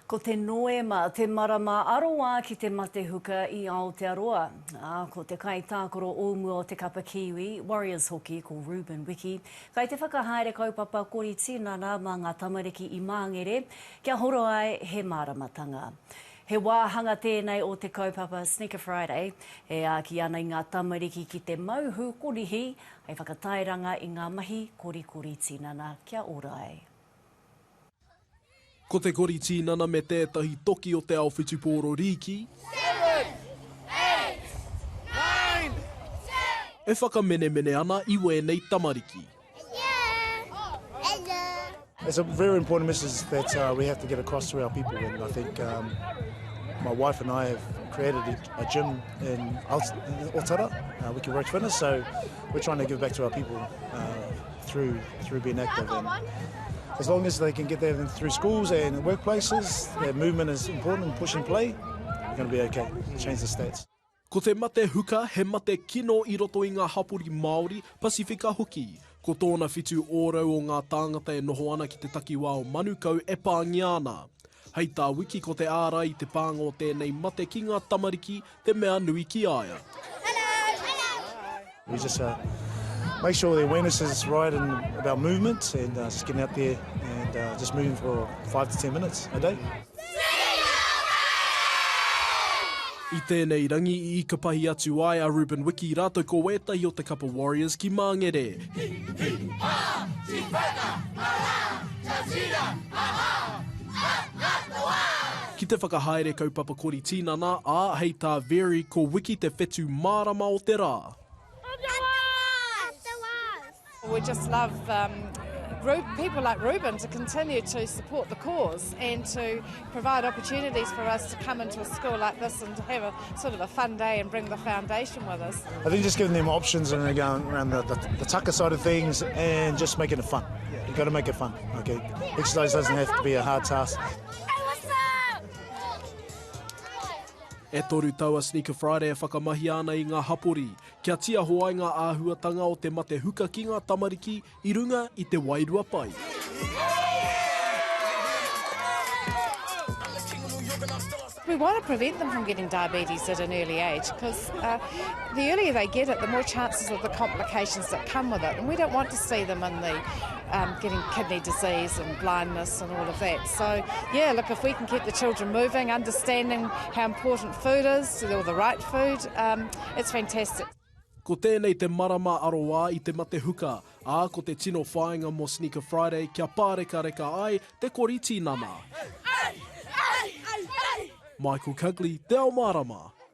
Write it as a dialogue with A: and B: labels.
A: Ko te noema, te marama aroa ki te mate huka I Aotearoa. Ko te kai tākoro ōmua o te kapa Kiwi, Warriors hoki, ko Ruben Wiki. Kai te whakahaere kaupapa kori tinana mā ngā tamariki I Mangere, kia horo ai he maramatanga. He wāhanga tēnei o te kaupapa Sneaker Friday, e āki ana I ngā tamariki ki te mauhu korihi, ai whakatairanga I ngā mahi korikori tinana, kia ora ai.
B: Ko te kori tinana me tētahi toki o te awhitupōro riki.
C: 7, 8, 9, 10.
B: E whakamenemene ana I wēnei tamariki.
D: It's a very important message that we have to get across to our people, and I think my wife and I have created a gym in Otara, Wiki Works Fitness, so we're trying to give back to our people through being active. And as long as they can get there through schools and workplaces, their movement is important and push and play, we're going to be okay, change the stats.
B: Ko te mate huka, he mate kino I roto I ngā hapori Māori, Pasifika hoki. Ko tōna whitu ōrau o ngā tāngata e noho ana ki te takiwā o manukau e pāngi ana. Hei tā wiki ko te āra I te pāngo tēnei mate ki ngā tamariki, te mea nui ki aia.
D: We just make sure the awareness is right about movement and just getting out there and just moving for 5 to 10 minutes a day.
B: I tēnei rangi I ikapahi atu ai a Ruben Wiki rātou ko ētahi o te kapa Warriors ki Mangere. Ki te whakahaere kaupapa kori tinana, a hei tā very ko Wiki te whetu mārama o te rā.
E: We just love people like Ruben to continue to support the cause and to provide opportunities for us to come into a school like this and to have a sort of a fun day and bring the foundation with us.
D: I think just giving them options and going around the tucker side of things and just making it fun. You've got to make it fun, okay? Exercise doesn't have to be a hard task.
B: E toru taua Sneaker Friday e whakamahi ana I ngā hapori. Kia tia hoai ngā āhuatanga o te mate huka ki ngā tamariki I runga I te wairua pai.
E: We want to prevent them from getting diabetes at an early age because the earlier they get it, the more chances of the complications that come with it. And we don't want to see them in the getting kidney disease and blindness and all of that. So, yeah, look, if we can keep the children moving, understanding how important food is, or the right food, it's fantastic.
B: Ko tēnei te marama aroa I te mate huka, a ko te tino whāinga mo Sneaker Friday kia pāreka reka ai te kori tinana. Michael Cugley, Te Ao Marama.